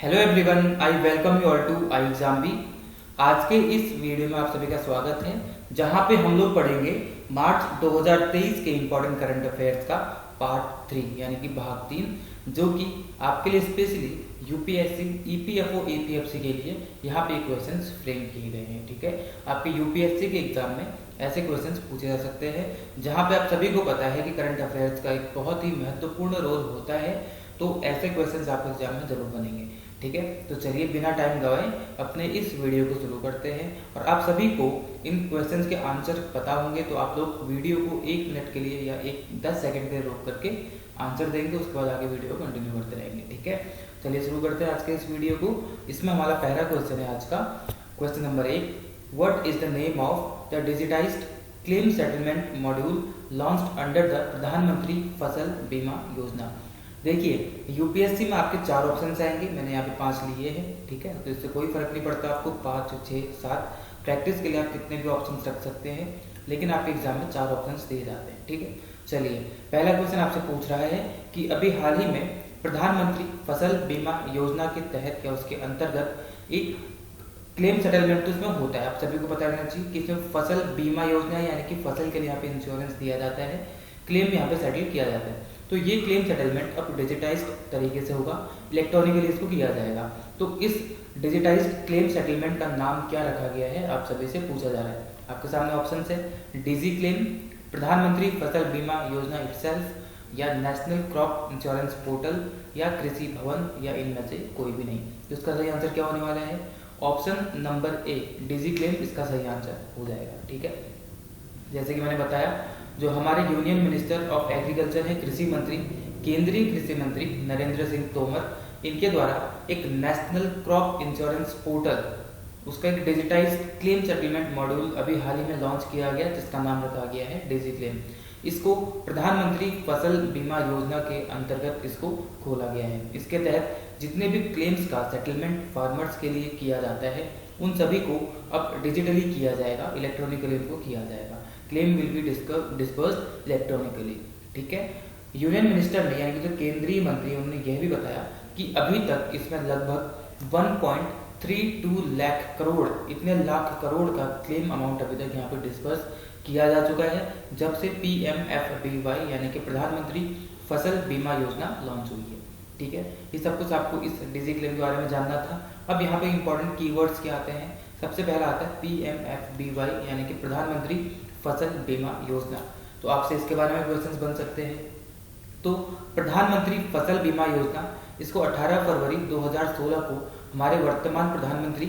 Hello everyone, I welcome you all to I exam B. आज के इस video में आप सभी का स्वागत है, जहां पे हम लोग पढ़ेंगे मार्च 2023 के इंपॉर्टेंट करंट अफेयर्स का पार्ट 3 यानी कि भाग 3, जो कि आपके लिए स्पेशली यूपीएससी, ईपीएफओ, एपीएफसी के लिए यहाँ पे क्वेश्चंस फ्रेम किए गए हैं। ठीक है, आपके यूपीएससी के एग्जाम में ऐसे क्वेश्चंस पूछे जा सकते हैं जहाँ पे आप सभी को पता है कि करंट अफेयर्स का एक बहुत ही महत्वपूर्ण रोल होता है, तो ऐसे क्वेश्चंस आपके एग्जाम में जरूर बनेंगे। ठीक है, तो चलिए बिना टाइम गवाए अपने इस वीडियो को शुरू करते हैं। और आप सभी को इन क्वेश्चंस के आंसर पता होंगे, तो आप लोग वीडियो को 1 मिनट के लिए या 10 सेकंड के लिए रोक करके आंसर देंगे, उसके बाद आगे वीडियो को कंटिन्यू करते रहेंगे। ठीक है, चलिए शुरू करते हैं आज के इस वीडियो को। इसमें हमारा पहला क्वेश्चन है आज का, question number 1, what is the name of the digitised claim settlement module launched under the प्रधानमंत्री फसल बीमा योजना। देखिए, यूपीएससी में आपके 4 ऑप्शंस आएंगे, मैंने यहाँ पे 5 लिए हैं। ठीक है, तो इससे कोई फर्क नहीं पड़ता आपको 5, 6, 7, प्रैक्टिस के लिए आप कितने भी ऑप्शंस रख सकते हैं, लेकिन आपके एग्जाम में 4 ऑप्शंस दिए जाते हैं। ठीक है, चलिए पहला क्वेश्चन आपसे पूछ रहा है कि अभी हाल ही में प्रधानमंत्री फसल बीमा योजना के तहत या उसके अंतर्गत एक क्लेम सेटलमेंट तो इसमें होता है। आप सभी को पता रहना चाहिए कि इसमें फसल बीमा योजना यानी कि फसल के लिए यहाँ पे इंश्योरेंस दिया जाता है, क्लेम यहाँ पे सेटल किया जाता है। तो ये क्लेम सेटलमेंट अब डिजिटाइज्ड तरीके से होगा, इलेक्ट्रॉनिकली इसको किया जाएगा। तो इस डिजिटाइज्ड क्लेम सेटलमेंट का नाम क्या रखा गया है, आप सभी से पूछा जा रहा है। आपके सामने ऑप्शन है डिजी क्लेम, प्रधानमंत्री फसल बीमा योजना इटसेल्फ, या नेशनल क्रॉप इंश्योरेंस पोर्टल, या कृषि भवन, या इनमें से कोई भी नहीं। तो इसका सही आंसर क्या होने वाला है? Option number A DigiClaim इसका सही आंसर हो जाएगा। ठीक है, जैसे कि मैंने बताया, जो हमारे यूनियन मिनिस्टर ऑफ एग्रीकल्चर है, कृषि मंत्री, केंद्रीय कृषि मंत्री नरेंद्र सिंह तोमर, इनके द्वारा एक नेशनल क्रॉप इंश्योरेंस पोर्टल, उसका एक डिजिटाइज्ड क्लेम सेटलमेंट मॉड्यूल अभी हाल ही में लॉन्च किया गया, जिसका नाम रखा गया है डिजी क्लेम। इसको प्रधानमंत्री फसल बीमा योजना के अंतर्गत इसको खोला गया है। इसके तहत जितने भी क्लेम्स का सेटलमेंट फार्मर्स के लिए किया जाता है, उन सभी को अब डिजिटली किया जाएगा, इलेक्ट्रॉनिकली उनको किया जाएगा। Claim will be dispersed electronically. ठीक है, यूनियन मिनिस्टर ने यानी कि जो केंद्रीय मंत्री, उन्होंने यह भी बताया कि अभी तक इसमें लगभग 1.32 लाख करोड़, इतने लाख करोड़ का क्लेम अमाउंट अभी तक यहाँ पे डिस्पर्स किया जा चुका है, जब से PMFBY यानी कि प्रधानमंत्री फसल बीमा योजना लॉन्च हुई है। ठीक है, ये सब कुछ आपको इस डिजी क्लेम के बारे में जानना था। अब यहाँ पे इंपॉर्टेंट कीवर्ड्स क्या आते हैं? सबसे पहला आता है PMFBY यानी कि प्रधानमंत्री फसल बीमा योजना। तो आपसे इसके बारे में क्वेश्चंस बन सकते हैं। तो प्रधानमंत्री फसल बीमा योजना, इसको 18 फरवरी 2016 को हमारे वर्तमान प्रधानमंत्री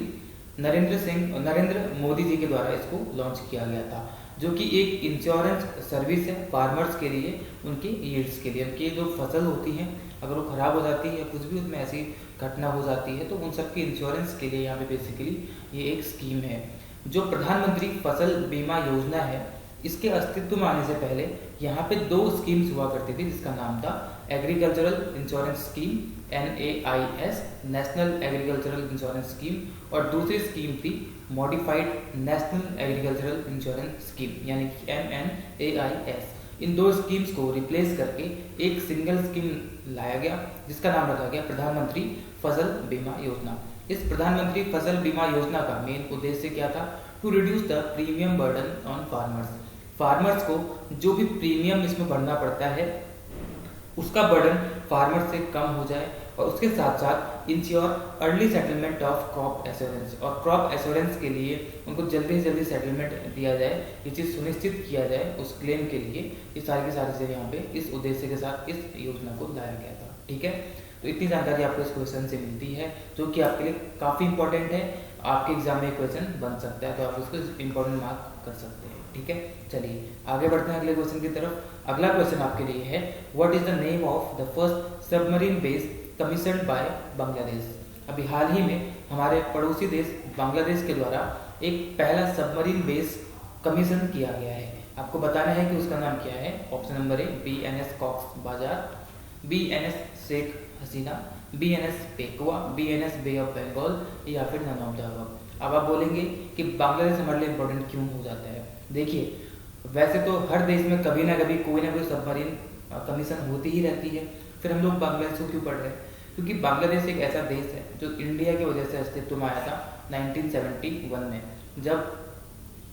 नरेंद्र मोदी जी के द्वारा इसको लॉन्च किया गया था, जो कि एक इंश्योरेंस सर्विस है फार्मर्स के लिए, उनके यील्ड्स के लिए। उनकी जो फसल होती है, अगर वो खराब हो जाती है या कुछ भी उसमें ऐसी घटना हो जाती है, तो उन सब की इंश्योरेंस के लिए यहाँ पे बेसिकली ये एक स्कीम है। जो प्रधानमंत्री फसल बीमा योजना है, इसके अस्तित्व में आने से पहले यहाँ पे 2 स्कीम्स हुआ करती थी, जिसका नाम था agricultural insurance scheme NAIS, national agricultural insurance scheme, और दूसरी स्कीम थी modified national agricultural insurance scheme यानी कि MNAIS। इन 2 स्कीम्स को रिप्लेस करके एक सिंगल स्कीम लाया गया, जिसका नाम रखा गया प्रधानमंत्री फसल बीमा योजना। इस प्रधानमंत्री फसल बीमा योजना का मेन उद्देश्य क्या था? To reduce the premium burden on farmers. Farmers को जो भी प्रीमियम इसमें भरना पड़ता है, उसका बर्डन फार्मर से कम हो जाए, और उसके साथ साथ ensure early settlement of crop assurance, और क्रॉप एश्योरेंस के लिए उनको जल्दी से जल्दी सेटलमेंट दिया जाए, ये चीज़ सुनिश्चित किया जाए उस क्लेम के लिए। ये सारी की सारी चीज़ें यहाँ पे इस उद्देश्य के साथ इस योजना को लाया गया था। ठीक है, तो इतनी जानकारी आपको इस क्वेश्चन से मिलती है, जो कि आपके लिए काफ़ी इंपॉर्टेंट है। आपके एग्जाम में क्वेश्चन बन सकता है, तो आप उसको इंपॉर्टेंट मार्क कर सकते हैं। ठीक है, चलिए आगे बढ़ते हैं अगले क्वेश्चन की तरफ। अगला क्वेश्चन आपके लिए है, what is the name of the first submarine base commissioned by Bangladesh. अभी हाल ही में हमारे पड़ोसी देश बांग्लादेश के द्वारा एक पहला सबमरीन बेस कमीशन किया गया है। आपको बताना है कि उसका नाम क्या है। Option number A BNS Cox's Bazar, BNS Sheikh Hasina, BNS Pekua, BNS bay of Bengal, या फिर नन ऑफ द अबव। अब आप बोलेंगे कि बांग्लादेश हमारे लिए इंपॉर्टेंट क्यों हो जाता है? देखिए, वैसे तो हर देश में कभी ना कभी कोई ना कोई सबमरीन कमीशन होती ही रहती है, फिर हम लोग बांग्लादेश को क्यों पढ़ रहे हैं? क्योंकि बांग्लादेश एक ऐसा देश है जो इंडिया की वजह से अस्तित्व में आया था 1971 में, जब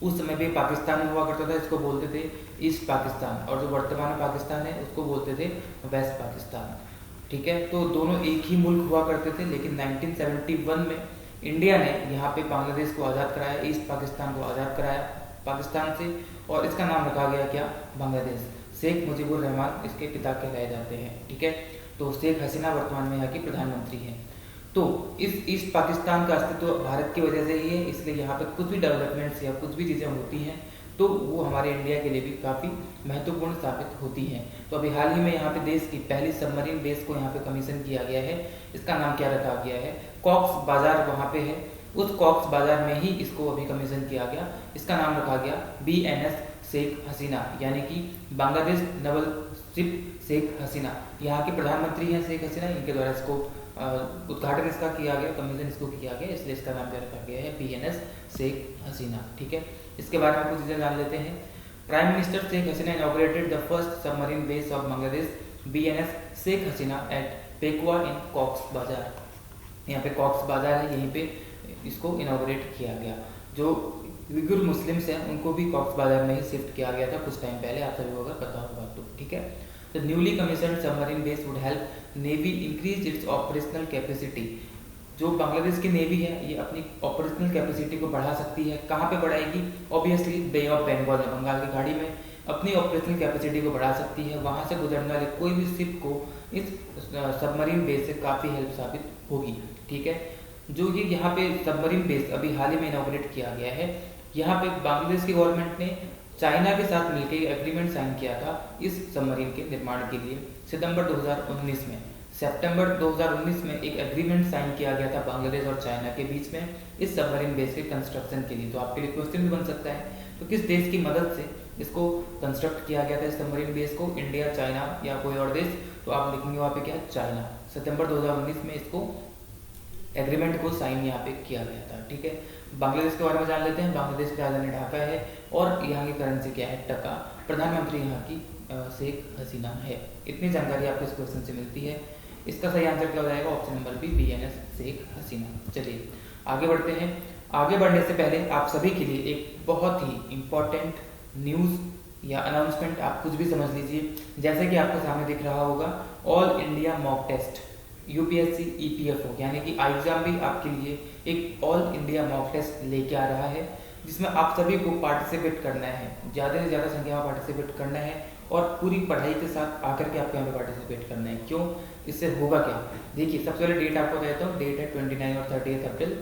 उस समय भी पाकिस्तान हुआ करता था, इसको बोलते थे ईस्ट पाकिस्तान, और जो वर्तमान में पाकिस्तान है उसको बोलते थे वेस्ट पाकिस्तान। ठीक है, तो दोनों एक ही मुल्क हुआ करते थे, लेकिन 1971 में इंडिया ने यहाँ पे बांग्लादेश को आज़ाद कराया, ईस्ट पाकिस्तान को आज़ाद कराया पाकिस्तान से, और इसका नाम रखा गया क्या, बांग्लादेश। शेख मुजीबुर रहमान इसके पिता कहलाए जाते हैं। ठीक है, तो शेख हसीना वर्तमान में यहाँ की प्रधानमंत्री हैं। तो इस ईस्ट पाकिस्तान का अस्तित्व भारत की वजह से ही है, इसलिए यहाँ पे कुछ भी डेवलपमेंट्स या कुछ भी चीज़ें होती हैं तो वो हमारे इंडिया के लिए भी काफ़ी महत्वपूर्ण साबित होती हैं। तो अभी हाल ही में यहाँ पे देश की पहली सबमरीन बेस को यहाँ पे कमीशन किया गया है। इसका नाम क्या रखा गया है, कॉक्स बाजार वहाँ पे है, उस कॉक्स बाजार में ही इसको अभी कमीशन किया गया। इसका नाम रखा गया BNS शेख हसीना, यानी कि बांग्लादेश नवल शिप शेख हसीना। यहाँ के प्रधानमंत्री हैं शेख हसीना, इनके द्वारा इसको उद्घाटन इसका किया गया, कमीशन इसको किया गया, इसलिए इसका नाम क्या रखा गया है, BNS शेख हसीना। ठीक है, इसके बारे में कुछ चीज़ें जान लेते हैं। Prime minister Sheikh Hasina inaugurated the first submarine base of Bangladesh BNS Sheikh Hasina at Pekua in Cox's Bazar. यहाँ पे कॉक्स बाजार है, यहीं पे इसको इनॉग्रेट किया गया। जो उइगुर मुस्लिम्स हैं उनको भी कॉक्स बाजार में ही शिफ्ट किया गया था कुछ टाइम पहले, आप सभी को अगर पता होगा तो। ठीक है, the newly commissioned submarine base would help navy increase its operational capacity. जो बांग्लादेश की नेवी है ये अपनी ऑपरेशनल कैपेसिटी को बढ़ा सकती है। कहाँ पे बढ़ाएगी, ऑब्वियसली बे ऑफ बंगाल में, बंगाल की खाड़ी में अपनी ऑपरेशनल कैपेसिटी को बढ़ा सकती है। वहाँ से गुजरने वाले कोई भी शिप को इस सबमरीन बेस से काफ़ी हेल्प साबित होगी। ठीक है, जो ये यहाँ पे सबमरीन बेस अभी हाल ही में इनॉग्रेट किया गया है, यहाँ पे बांग्लादेश की गवर्नमेंट ने चाइना के साथ मिलकर एग्रीमेंट साइन किया था इस सबमरीन के निर्माण के लिए सितंबर 2019 में। सितंबर 2019 में एक एग्रीमेंट साइन किया गया था बांग्लादेश और चाइना के बीच में इस सबमरीन बेस के कंस्ट्रक्शन के लिए। तो आपके लिए क्वेश्चन भी बन सकता है, तो किस देश की मदद से इसको कंस्ट्रक्ट किया गया था इस सबमरीन बेस को, इंडिया, चाइना या कोई और देश? तो आप लिखेंगे वहाँ पे क्या, चाइना। सितंबर 2019 में इसको एग्रीमेंट को साइन यहाँ पे किया गया था। ठीक है, बांग्लादेश के बारे में जान लेते हैं। बांग्लादेश की राजधानी ढाका है और यहाँ की करेंसी क्या है, टका। प्रधानमंत्री यहाँ की शेख हसीना है। इतनी जानकारी आपको इस क्वेश्चन से मिलती है। इसका सही आंसर क्या हो जाएगा, option number B, BNS Sheikh Hasina. चलिए आगे बढ़ते हैं। आगे बढ़ने से पहले आप सभी के लिए एक बहुत ही इंपॉर्टेंट न्यूज़ या अनाउंसमेंट, आप कुछ भी समझ लीजिए। जैसे कि आपको सामने दिख रहा होगा, all India mock test UPSC EPFO यानी कि एग्जाम भी आपके लिए एक ऑल इंडिया मॉक टेस्ट लेके आ रहा है, जिसमें आप सभी को पार्टिसिपेट करना है, ज़्यादा से ज़्यादा संख्या में पार्टिसिपेट करना है और पूरी पढ़ाई के साथ आकर के आपको यहाँ पे पार्टिसिपेट करना है। क्यों, इससे होगा क्या, देखिए सबसे पहले डेट आपको देता हूँ। डेट है 29 और 30 अप्रैल,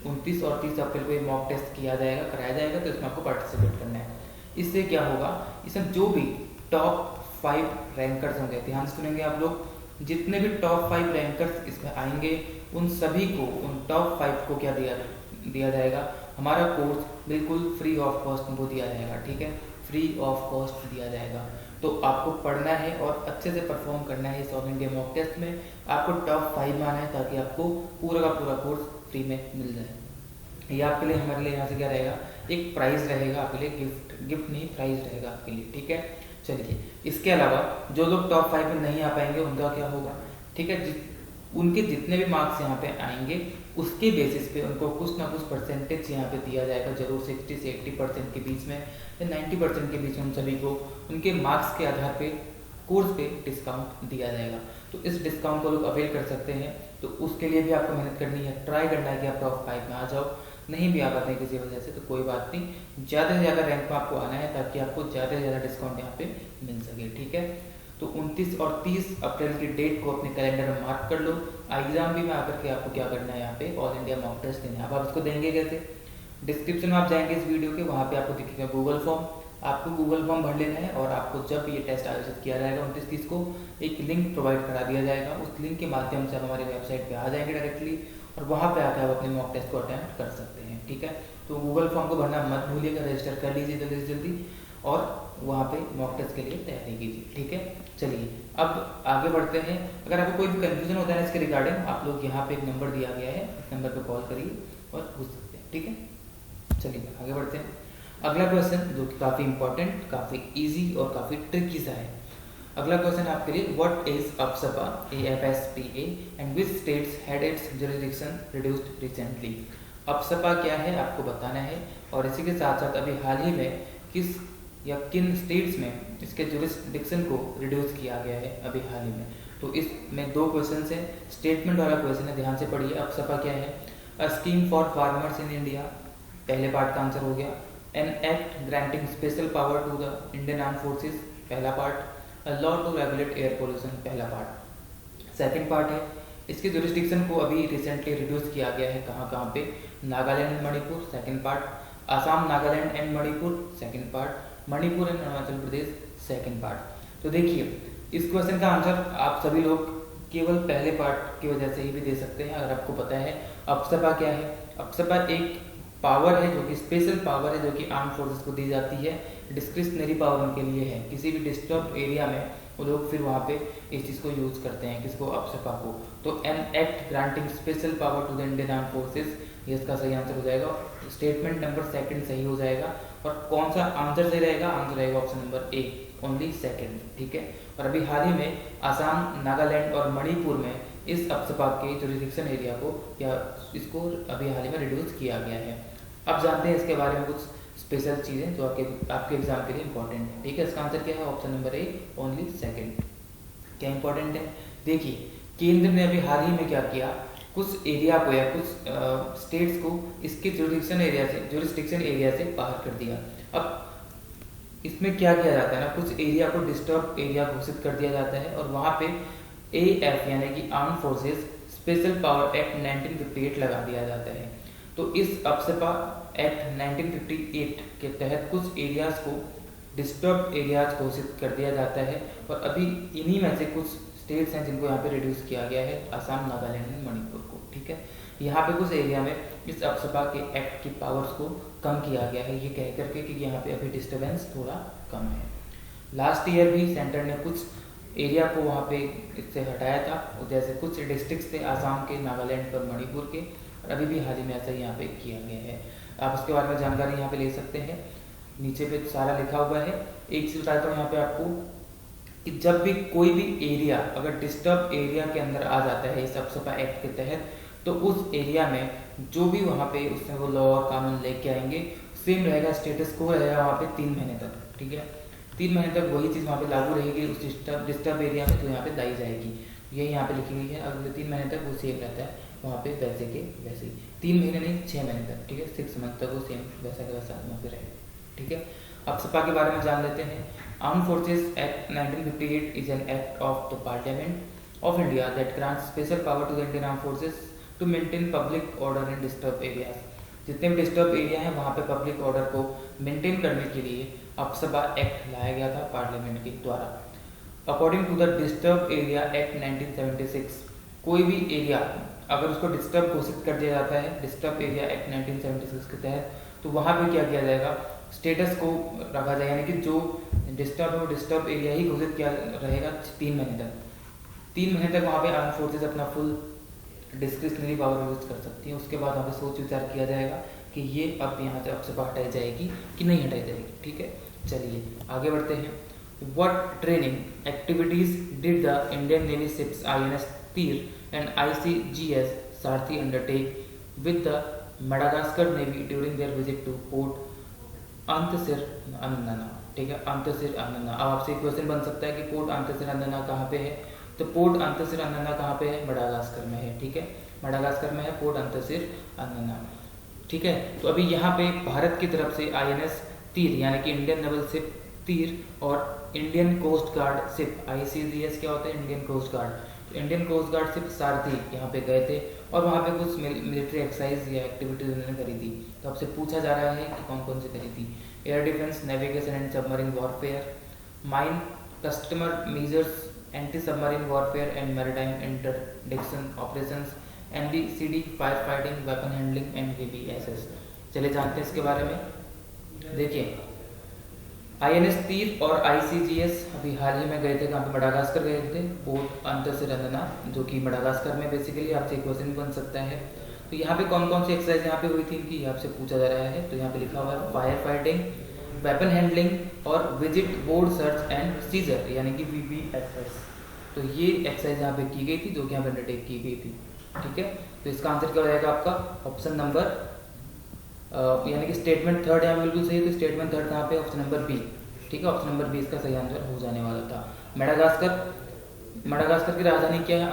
29 और 30 अप्रैल को ये मॉक टेस्ट किया जाएगा, कराया जाएगा, तो इसमें आपको पार्टिसिपेट करना है। इससे क्या होगा, इसमें जो भी टॉप 5 रैंकर्स होंगे, ध्यान से सुनेंगे आप लोग, जितने भी टॉप 5 रैंकर्स इसमें आएंगे उन सभी को, उन टॉप 5 को क्या दिया जाएगा, हमारा कोर्स बिल्कुल फ्री ऑफ कॉस्ट वो दिया जाएगा। ठीक है, फ्री ऑफ कॉस्ट दिया जाएगा। तो आपको पढ़ना है और अच्छे से परफॉर्म करना है इस ऑल इंडिया मॉक टेस्ट में। आपको टॉप 5 में आना है ताकि आपको पूरा का पूरा कोर्स फ्री में मिल जाए। ये आपके लिए, हमारे लिए यहाँ से क्या रहेगा, एक प्राइज रहेगा आपके लिए, गिफ्ट नहीं प्राइज रहेगा आपके लिए। ठीक है, चलिए इसके अलावा जो लोग टॉप 5 में नहीं आ पाएंगे उनका क्या होगा, ठीक है, उनके जितने भी मार्क्स यहाँ पे आएंगे उसके बेसिस पे उनको कुछ ना कुछ परसेंटेज यहाँ पे दिया जाएगा, जरूर 60 से 80% के बीच में या 90% के बीच में, उन सभी को उनके मार्क्स के आधार पे कोर्स पे डिस्काउंट दिया जाएगा। तो इस डिस्काउंट को लोग अवेल कर सकते हैं। तो उसके लिए भी आपको मेहनत करनी है, ट्राई करना है कि आप टॉप 5 में आ जाओ। नहीं भी आ पाते हैं किसी वजह से तो कोई बात नहीं, ज़्यादा से ज़्यादा रैंक में आपको आना है ताकि आपको ज़्यादा से ज़्यादा डिस्काउंट यहाँ पे मिल सके। ठीक है, तो 29 और 30 अप्रैल की डेट को अपने कैलेंडर में मार्क कर लो। एग्जाम भी में आकर के आपको क्या करना है, यहाँ पे ऑल इंडिया मॉक टेस्ट देना है। अब आप इसको देंगे कैसे, डिस्क्रिप्शन में आप जाएंगे इस वीडियो के, वहाँ पे आपको दिखेगा गूगल फॉर्म, आपको गूगल फॉर्म भर लेना है और आपको जब ये टेस्ट आयोजित किया जाएगा 29-30 को, एक लिंक प्रोवाइड करा दिया जाएगा। उस लिंक के माध्यम से आप हमारी वेबसाइट पे आ जाएंगे डायरेक्टली और वहाँ पे आकर आप अपने मॉक टेस्ट को अटेम्प्ट कर सकते हैं। ठीक है, तो गूगल फॉर्म को भरना मत भूलिएगा, रजिस्टर कर लीजिए जल्दी से जल्दी और वहाँ पे मॉक टेस्ट के लिए तैयारी कीजिए। ठीक है, चलिए अब आगे बढ़ते हैं। अगर आपको कोई भी कंफ्यूजन होता है इसके रिगार्डिंग, आप लोग यहाँ पे एक नंबर दिया गया है, इस नंबर पे कॉल करिए और पूछ सकते हैं। ठीक है, चलिए आगे बढ़ते हैं। अगला क्वेश्चन जो कि काफ़ी इंपॉर्टेंट, काफ़ी इजी और काफ़ी ट्रिकी सा है। अगला क्वेश्चन आपके लिए, what is AFSPA, AFSPA, and which states had its jurisdiction reduced recently. AFSPA क्या है आपको बताना है, और इसी के साथ साथ अभी हाल ही में किस या किन स्टेट्स में इसके जुरिसडिक्शन को रिड्यूस किया गया है अभी हाल ही में। तो इसमें दो क्वेश्चन है, स्टेटमेंट वाला क्वेश्चन है, ध्यान से पढ़िए। अप्सपा क्या है, a scheme for farmers in India, पहले पार्ट का आंसर हो गया। An act granting special power to the Indian arm forces, पहला part. A law to regulate air pollution, पहला पार्ट। सेकंड पार्ट है, इसके जुरिसडिक्शन को अभी रिसेंटली रिड्यूस किया गया है, कहाँ कहाँ पे, Nagaland and Manipur, second part. Assam, Nagaland and Manipur, second part. Manipur and Arunachal Pradesh, second part. तो देखिए इस क्वेश्चन का आंसर आप सभी लोग केवल पहले पार्ट की वजह से ही भी दे सकते हैं, अगर आपको पता है अप्सपा क्या है। अप्सपा एक पावर है जो कि स्पेशल पावर है, जो कि आर्म फोर्सेस को दी जाती है, डिस्क्रिशनरी पावर उनके लिए है। किसी भी डिस्टर्ब एरिया में वो लोग फिर वहाँ पे इस चीज़ को यूज करते हैं, किसको, अप्सपा को। तो an act granting special power to the Indian arm forces, ये इसका सही आंसर हो जाएगा। स्टेटमेंट नंबर सेकंड सही हो जाएगा। और कौन सा आंसर सही रहेगा, आंसर रहेगा ऑप्शन नंबर ए, ओनली सेकंड, ठीक है। और अभी हाल ही में आसाम, नागालैंड और मणिपुर में इस अप्सपा के जुरिसडिक्शन एरिया को या इसको अभी हाल ही में रिड्यूस किया गया है। अब जानते हैं इसके बारे में कुछ स्पेशल चीज़ें जो आपके एग्जाम के लिए इंपॉर्टेंट है, ठीक है। इसका आंसर क्या है, ऑप्शन नंबर ए, ओनली सेकंड। क्या इंपॉर्टेंट है, देखिए केंद्र ने अभी हाल ही में क्या किया, कुछ एरिया को या कुछ स्टेट्स को इसके जुरिसडिक्शन एरिया से बाहर कर दिया। अब इसमें क्या किया जाता है ना, कुछ एरिया को डिस्टर्ब एरिया घोषित कर दिया जाता है, और वहाँ पे AF यानी कि arm forces special power act 1958 लगा दिया जाता है। तो इस अप्सपा एक्ट 1958 के तहत कुछ एरियाज को डिस्टर्ब एरियाज घोषित कर दिया जाता है, और अभी इन्हीं में से कुछ स्टेट्स हैं जिनको यहाँ पे रिड्यूस किया गया है, आसाम, नागालैंड एंड मणिपुर को, ठीक है। यहाँ पे कुछ एरिया में इस अप्सपा के एक्ट की पावर्स को कम किया गया है, ये कह करके कि यहाँ पे अभी डिस्टर्बेंस थोड़ा कम है। लास्ट ईयर भी सेंटर ने कुछ एरिया को वहाँ पे इससे हटाया था, जैसे कुछ डिस्ट्रिक्ट्स थे आसाम के, नागालैंड और मणिपुर के, और अभी भी हाल ही में ऐसा यहाँ पे किया गया है। आप उसके बारे में जानकारी यहाँ पे ले सकते हैं, नीचे पे सारा लिखा हुआ है। एक चीज बताता हूँ यहाँ पे आपको कि जब भी कोई भी एरिया अगर डिस्टर्ब एरिया के अंदर आ जाता है इस अप्सपा एक्ट के तहत, तो उस एरिया में जो भी वहाँ पे उसमें वो लॉ और कानून लेके आएंगे सेम रहेगा, स्टेटस को रहेगा वहाँ पे 3 महीने तक, ठीक है। 3 महीने तक वही चीज़ वहाँ पे लागू रहेगी उस डिस्टर्ब एरिया में, जो यहाँ पे लाई जाएगी, यही यहाँ पे लिखी गई है। अगले 3 महीने तक वो सेम रहता है वहाँ पे वैसे के वैसे ही, 3 महीने नहीं 6 महीने तक, ठीक है, 6 मंथ तक वो सेम वैसा का वैसा वहाँ पे रहेगा, ठीक है। अप्सपा के बारे में जान लेते हैं। Armed forces act 1958 is an act of the parliament of India that grants special power to the Indian arm forces to maintain public order in disturbed areas. जितने भी डिस्टर्ब एरिया हैं वहाँ पे पब्लिक ऑर्डर को maintain करने के लिए अप्सपा act लाया गया था पार्लियामेंट के द्वारा। According to the disturbed area act 1976, कोई भी एरिया अगर उसको डिस्टर्ब घोषित कर दिया जाता है डिस्टर्ब एरिया एक्ट 1976 के तहत, तो वहाँ पे क्या किया जाएगा, स्टेटस को रखा जाएगा, यानी कि जो डिस्टर्ब है वो डिस्टर्ब एरिया ही घोषित किया रहेगा 3 महीने तक। 3 महीने तक वहाँ पे आर्म फोर्सेज अपना फुल डिस्क्रिशनरी पावर यूज कर सकती है। उसके बाद वहाँ पे सोच विचार किया जाएगा कि ये अब यहाँ से अप्सपा हटाई जाएगी कि नहीं हटाई जाएगी, ठीक है। चलिए आगे बढ़ते हैं। What training activities did the Indian navy ships INS Teer and ICGS Sarathi undertake with the Madagascar navy during their visit to port Antsiranana, ठीक है, अंतसिर अंदना। अब आपसे क्वेश्चन बन सकता है कि पोर्ट अंतसिर अंदना कहाँ पे है, तो पोर्ट अंतसिर अंदना कहाँ पे है, मेडागास्कर में है, ठीक है, मेडागास्कर में है पोर्ट अंतसिर अंदना, ठीक है। तो अभी यहाँ पे भारत की तरफ से INS तीर यानी कि इंडियन नेवल शिप तीर और Indian coast guard ship ICGS क्या होता है, Indian coast guard, Indian coast guard ship Sarathi यहाँ पे गए थे और वहाँ पे कुछ मिलिट्री एक्सरसाइज या एक्टिविटीज उन्होंने करी थी। तो आपसे पूछा जा रहा है कि कौन कौन सी करी थी। Air defence, navigation and submarine warfare, mine customer measures, anti submarine warfare and maritime interdiction operations, NDCD fire fighting, weapon handling and VBSS। चले जानते हैं इसके बारे में। देखिए INS तीर और ICGS अभी हाल ही में गए थे, कहाँ पे, मेडागास्कर गए थे, पोर्ट अंतसिर अंदना, जो कि मेडागास्कर में बेसिकली आपसे क्वेश्चन बन सकता है। तो यहाँ पे कौन कौन सी एक्सरसाइज यहाँ पे हुई थी इनकी आपसे पूछा जा रहा है। तो यहाँ पे लिखा हुआ है फायर फाइटिंग, वेपन हैंडलिंग और visit board search and seizure यानी कि VBSS। तो ये एक्सरसाइज यहाँ पे की गई थी जो कि यहाँ पे अंडरटेक की गई थी। ठीक है, तो इसका आंसर क्या हो जाएगा आपका ऑप्शन नंबर यानी कि स्टेटमेंट थर्ड यहाँ बिल्कुल सही है। तो स्टेटमेंट थर्ड कहाँ पे, ऑप्शन नंबर बी। ठीक है, ऑप्शन नंबर बी इसका सही आंसर हो जाने वाला था। मेडागास्कर की राजधानी क्या है,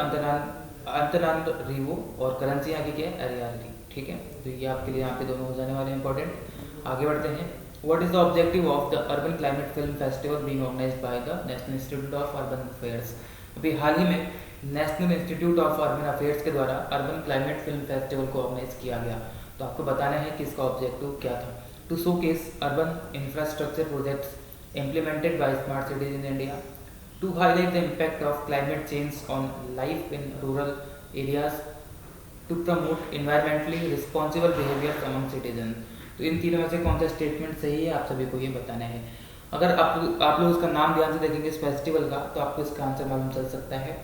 अंतनानरिवो, और करेंसी यहाँ की क्या है, रियाली। ठीक है, तो ये आपके लिए यहाँ पे दोनों हो जाने वाले इंपॉर्टेंट। आगे बढ़ते हैं। What is the objective of the urban climate film festival being organised by the national institute of urban affairs. अभी हाल ही में national institute of urban affairs के द्वारा अर्बन क्लाइमेट फिल्म फेस्टिवल को ऑर्गेनाइज किया गया। तो आपको बताना है कि इसका ऑब्जेक्टिव क्या था। To showcase urban infrastructure projects implemented by smart cities in India, to highlight the impact of climate change on life in rural areas, to promote environmentally responsible behavior among citizens। तो इन तीनों में से कौन सा statement सही है आप सभी को ये बताना है। अगर आप लोग उसका नाम ध्यान से देखेंगे इस फेस्टिवल का, तो आपको इसका आंसर मालूम चल सकता है।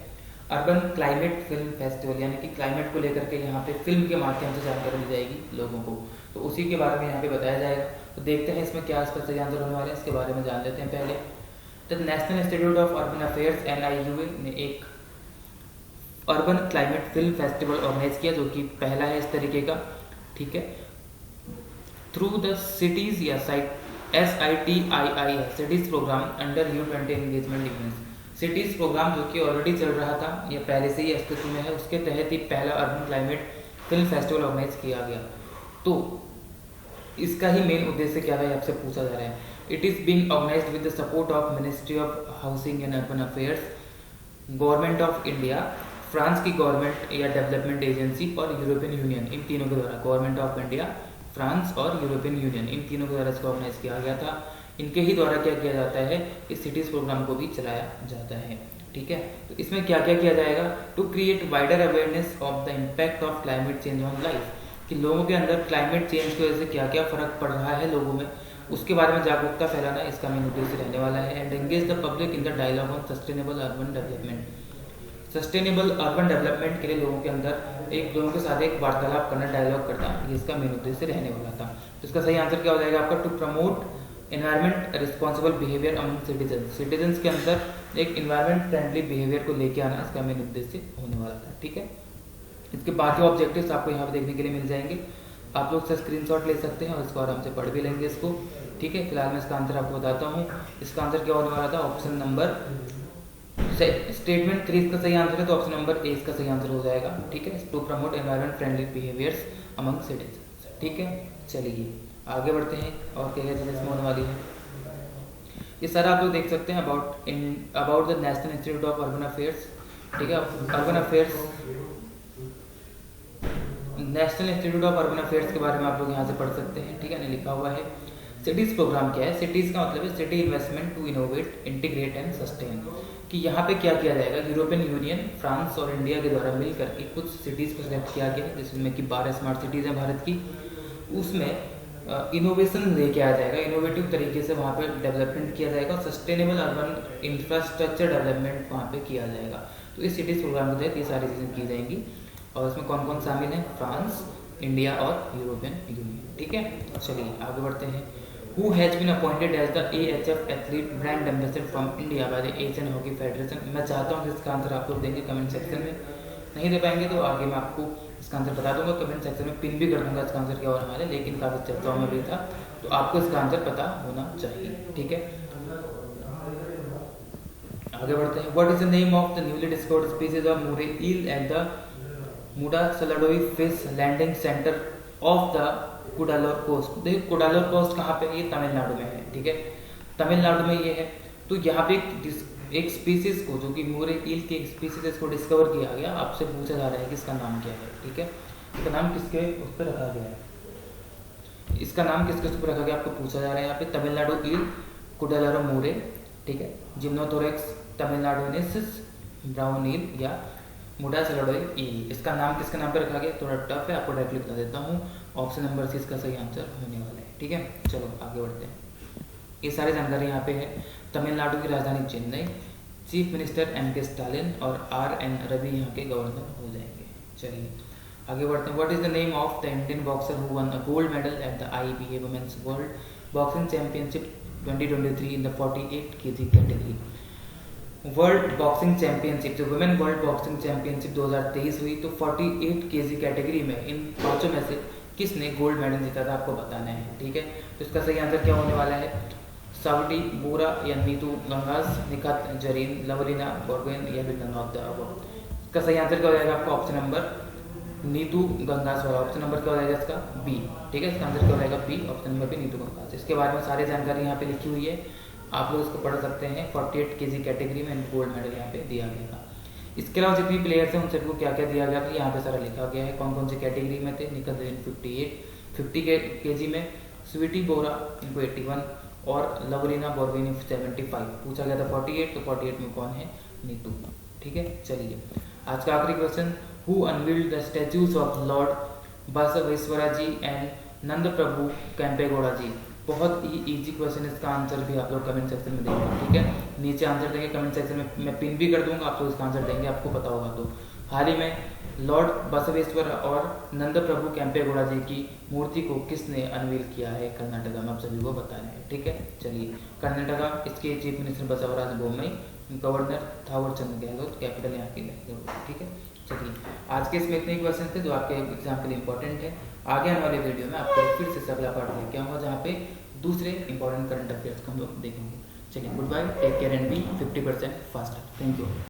अर्बन क्लाइमेट फिल्म फेस्टिवल यानी कि क्लाइमेट को लेकर के यहाँ पे फिल्म के माध्यम से जानकारी दी जाएगी लोगों को, तो उसी के बारे में यहाँ पे बताया जाएगा। तो देखते हैं इसमें क्या इसका सही आंसर होने वाला है, इसके बारे में जान लेते हैं पहले। The national institute of urban affairs NIUA ने एक urban climate film festival organise किया जो कि पहला है इस तरीके का। ठीक है, थ्रू द सिटीज या SITII cities programme under U20 engagement events. Cities programme जो कि ऑलरेडी चल रहा था, ये पहले से ही अस्तित्व में है, उसके तहत ही पहला urban climate film festival organise किया गया। तो इसका ही मेन उद्देश्य क्या है आपसे पूछा जा रहा है। It is being organised with the support of ministry of housing and urban affairs, government of India, France की गवर्नमेंट या डेवलपमेंट एजेंसी और यूरोपियन यूनियन, इन तीनों के द्वारा, गवर्नमेंट ऑफ इंडिया, फ्रांस और यूरोपियन यूनियन, इन तीनों के द्वारा इसको ऑर्गेनाइज किया गया था। इनके ही द्वारा क्या किया जाता है, इस सिटीज प्रोग्राम को भी चलाया जाता है। ठीक है, तो इसमें क्या क्या किया जाएगा, to create wider awareness of the impact of climate change on life, कि लोगों के अंदर क्लाइमेट चेंज की वजह से क्या क्या फर्क पड़ रहा है लोगों में, उसके बारे में जागरूकता फैलाना इसका मेन उद्देश्य रहने वाला है। And engage the public in the dialogue on sustainable urban development. Sustainable urban development के लिए लोगों के अंदर लोगों के साथ एक वार्तालाप करना, डायलॉग करना, ये इसका मेन उद्देश्य रहने वाला था। तो इसका सही आंसर क्या हो जाएगा आपका, to promote environment responsible behaviour among citizen. Citizens के अंदर एक एनवायरमेंट फ्रेंडली बिहेवियर को लेके आना इसका मेन उद्देश्य होने वाला था। ठीक है, इसके बाकी ऑब्जेक्टिव्स आपको यहाँ पे देखने के लिए मिल जाएंगे, आप लोग से स्क्रीनशॉट ले सकते हैं और इसको आराम से पढ़ भी लेंगे इसको। ठीक है, फिलहाल मैं इसका आंसर आपको बताता हूँ। इसका आंसर क्या होने वाला था, ऑप्शन नंबर स्टेटमेंट 3 इसका सही आंसर है, तो ऑप्शन नंबर ए इसका सही आंसर हो जाएगा। ठीक है, to promote environment friendly behaviours among citizen. ठीक है, चलिए आगे बढ़ते हैं और क्या क्या चीज़ें इसमें होने वाली है। ये सारा आप लोग देख सकते हैं about the national institute of urban affairs. ठीक है, urban affairs, national institute of urban affairs के बारे में आप लोग यहाँ से पढ़ सकते हैं। ठीक है, लिखा हुआ है। सिटीज प्रोग्राम क्या है, सिटीज का मतलब है city investment to innovate, integrate and sustain, कि यहाँ पे क्या किया जाएगा, यूरोपियन यूनियन, फ्रांस और इंडिया के द्वारा मिल करके कुछ सिटीज को सिलेक्ट किया गया जिसमें कि 12 स्मार्ट सिटीज हैं भारत की। उसमें इनोवेशन लेके आ जाएगा, इनोवेटिव तरीके से वहाँ पे डेवलपमेंट किया जाएगा और सस्टेनेबल अर्बन इंफ्रास्ट्रक्चर डेवलपमेंट वहाँ पे किया जाएगा। तो इस सिटीज प्रोग्राम के तहत ये सारी चीज़ें की जाएंगी और इसमें कौन कौन शामिल है, फ्रांस, इंडिया और यूरोपियन यूनियन। ठीक है, चलिए आगे बढ़ते हैं। Who has been appointed as the AHF athlete brand ambassador from India by the Asian Hockey Federation? मैं चाहता हूँ कि इसका आंसर आप लोग देंगे कमेंट सेक्शन में, नहीं दे पाएंगे तो आगे मैं आपको इसका आंसर बता दूंगा, कमेंट सेक्शन में पिन भी कर दूंगा इसका आंसर क्या होने वाला है, लेकिन काफ़ी चर्चाओं में भी था तो आपको इसका आंसर पता होना चाहिए। ठीक है, आगे बढ़ते हैं। What is the name of the newly discovered species of moray eel at the Mudasaladoi Fish Landing Center of the Cuddalore coast? देखिए कुडालोर कोस्ट कहाँ पे, ये तमिलनाडु में है। ठीक है, तमिलनाडु में ये है। तो यहाँ पे एक स्पीसीज को, जो कि मोरे ईल की एक स्पीसीज को डिस्कवर किया गया, आपसे पूछा जा रहा है कि इसका नाम क्या है। ठीक है, इसका नाम किसके उस पर रखा गया है, इसका नाम किसके उस पर रखा गया आपको पूछा जा रहा है यहाँ पे, तमिलनाडु ईल कुडालोर मोरे। ठीक है, जिम्नोथोरेक्स तमिलनाडुनेसिस ब्राउन ईल या मुडासलाडोई ईल, इसका नाम किसके नाम पर रखा गया, थोड़ा टफ है, आपको डायरेक्टली बता देता हूँ, ऑप्शन नंबर सी इसका सही आंसर होने वाला है। ठीक है, चलो आगे बढ़ते हैं। ये सारी जानकारी यहाँ पे है। तमिलनाडु की राजधानी Chennai, chief minister M.K. Stalin और R.N. रवि यहाँ के गवर्नर हो जाएंगे। चलिए आगे बढ़ते हैं। What is the name of the Indian boxer who won a gold medal at the IBA women's world boxing championship 2023 in the 48 kg category. World boxing championship, जो वुमेन वर्ल्ड बॉक्सिंग चैंपियनशिप 2023 हुई, तो 48 KG category में इन पांचों में से किसने gold medal जीता था आपको बताना है, ठीक है। तो इसका सही आंसर क्या होने वाला है, साउडी बोरा या नीतू गंगास, निखात जरीन, लवलीना बोरगोहेन या फिर नन ऑफ द अबव। इसका सही आंसर क्या हो जाएगा आपका ऑप्शन नंबर नीतू गंगास वाला, ऑप्शन नंबर क्या हो जाएगा इसका बी, ठीक है। इसका आंसर क्या हो जाएगा B, option number B Neetu Ghanghas. इसके बारे में सारी जानकारी यहाँ पे लिखी हुई है, आप लोग इसको पढ़ सकते हैं। 48 केजी कैटेगरी में गोल्ड मेडल यहाँ पे दिया गया था। इसके अलावा जितनी प्लेयर्स हैं उन सबको क्या क्या दिया गया था यहाँ पे सारा लिखा गया है, कौन कौन सी कैटेगरी में थे। निखत जरीन 50 केजी में, स्वीटी बोरा इनको 81 और लवलीना बोरगोहेन 75 पूछा गया था 48, तो 48 में कौन है, नीतू, ठीक है। चलिए आज का आखिरी question, who unveiled the statues of lord Basaveshwara ji and Nada Prabhu Kempegowda ji. बहुत ही इजी क्वेश्चन, इसका आंसर भी आप लोग कमेंट सेक्शन में देंगे, ठीक है। नीचे आंसर देंगे कमेंट सेक्शन में, मैं पिन भी कर दूंगा, आप लोग इसका आंसर देंगे, आपको पता होगा। तो हाल ही में लॉर्ड बसवेश्वर और नंद प्रभु कैंपेगौड़ा जी की मूर्ति को किसने अनवील किया है कर्नाटका में, आप सभी को बताना है, ठीक है। चलिए कर्नाटका, इसके chief minister Basavaraj Bommai, governor Thawar Chand Gehlot, capital यहाँ की लखनऊ, ठीक है। चलिए आज के इसमें इतने ही क्वेश्चन थे जो आपके एग्जाम के लिए इंपॉर्टेंट है। आगे आने वाले वीडियो में आपको फिर से अगला पार्ट लेके आऊँगा जहाँ पे दूसरे इंपॉर्टेंट करंट अफेयर्स को हम लोग देखेंगे। चलिए good bye, take care and be 50% faster. Thank you.